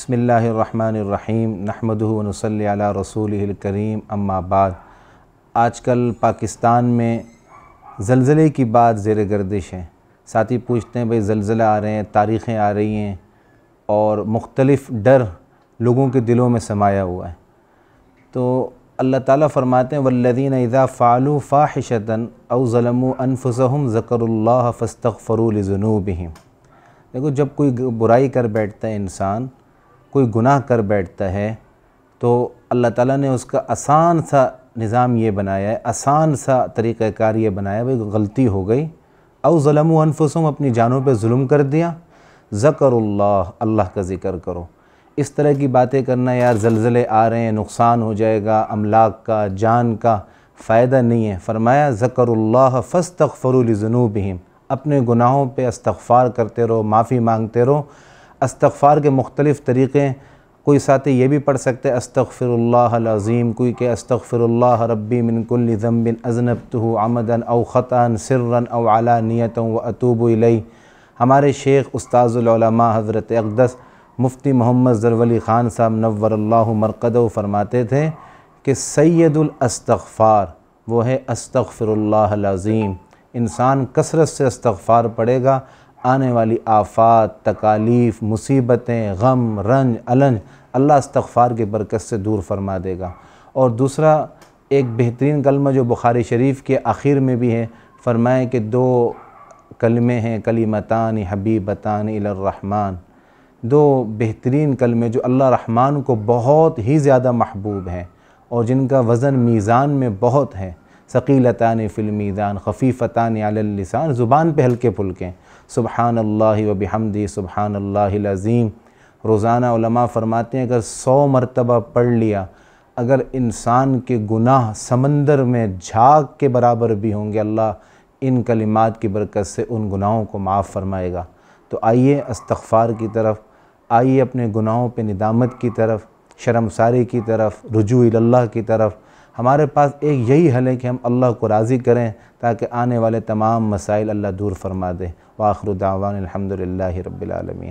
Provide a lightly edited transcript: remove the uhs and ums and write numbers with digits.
بسم اللہ الرحمن الرحیم نحمدہ و نصلی علی رسولہ الکریم اما بعد۔ آج کل پاکستان میں زلزلے کی بات زیر گردش ہے۔ ساتھی پوچھتے ہیں بھئی زلزلہ آ رہے ہیں، تاریخیں آ رہی ہیں اور مختلف ڈر لوگوں کے دلوں میں سمایا ہوا ہے۔ تو اللہ تعالیٰ فرماتے ہیں والذین اذا فعلوا فاحشۃ او ظلموا انفسهم ذکروا اللہ فاستغفروا لذنوبہم۔ دیکھو، جب کوئی برائی کر بیٹھتا ہے انسان، کوئی گناہ کر بیٹھتا ہے، تو اللہ تعالیٰ نے اس کا آسان سا نظام یہ بنایا ہے، آسان سا طریقہ کار یہ بنایا ہے، بھئی غلطی ہو گئی، او ظلموا انفسهم، اپنی جانوں پہ ظلم کر دیا، ذکروا اللہ، اللہ کا ذکر کرو۔ اس طرح کی باتیں کرنا یار زلزلے آ رہے ہیں، نقصان ہو جائے گا، املاک کا، جان کا، فائدہ نہیں ہے۔ فرمایا ذکروا اللہ فاستغفروا لذنوبہم، اپنے گناہوں پہ استغفار کرتے رہو، معافی مانگتے رہو۔ استغفار کے مختلف طریقے، کوئی ساتھی یہ بھی پڑھ سکتے ہیں استغفر اللہ العظیم، کوئی کہ استغفر اللہ ربی من کل ذنب اذنبتہ عمدا او خطأ سرا او علانیۃ واتوب الیہ۔ ہمارے شیخ استاذ العلماء حضرت اقدس مفتی محمد ظفرعلی خان صاحب نور اللہ مرقدہ فرماتے تھے کہ سید الاستغفار وہ ہے استغفر اللہ العظیم۔ انسان کثرت سے استغفار پڑھے گا، آنے والی آفات، تکالیف، مصیبتیں، غم، رنج، النج اللہ استغفار کی برکت سے دور فرما دے گا۔ اور دوسرا ایک بہترین کلمہ جو بخاری شریف کے آخر میں بھی ہے، فرمائے کہ دو کلمے ہیں کلمتان حبیبتان الی الرحمن، دو بہترین کلمے جو اللہ رحمان کو بہت ہی زیادہ محبوب ہیں اور جن کا وزن میزان میں بہت ہے، ثقیلتان فی المیزان خفیفتان علی اللسان، زبان پہ ہلکے پھلکے ہیں، سبحان اللہ و بحمدہ سبحان اللہ العظیم۔ روزانہ علماء فرماتے ہیں اگر 100 مرتبہ پڑھ لیا، اگر انسان کے گناہ سمندر میں جھاگ کے برابر بھی ہوں گے، اللہ ان کلمات کی برکت سے ان گناہوں کو معاف فرمائے گا۔ تو آئیے استغفار کی طرف، آئیے اپنے گناہوں پہ ندامت کی طرف، شرمساری کی طرف، رجوع اللہ کی طرف۔ ہمارے پاس ایک یہی حل ہے کہ ہم اللہ کو راضی کریں تاکہ آنے والے تمام مسائل اللہ دور فرما دے۔ وآخر دعوانا الحمدللہ رب العالمین۔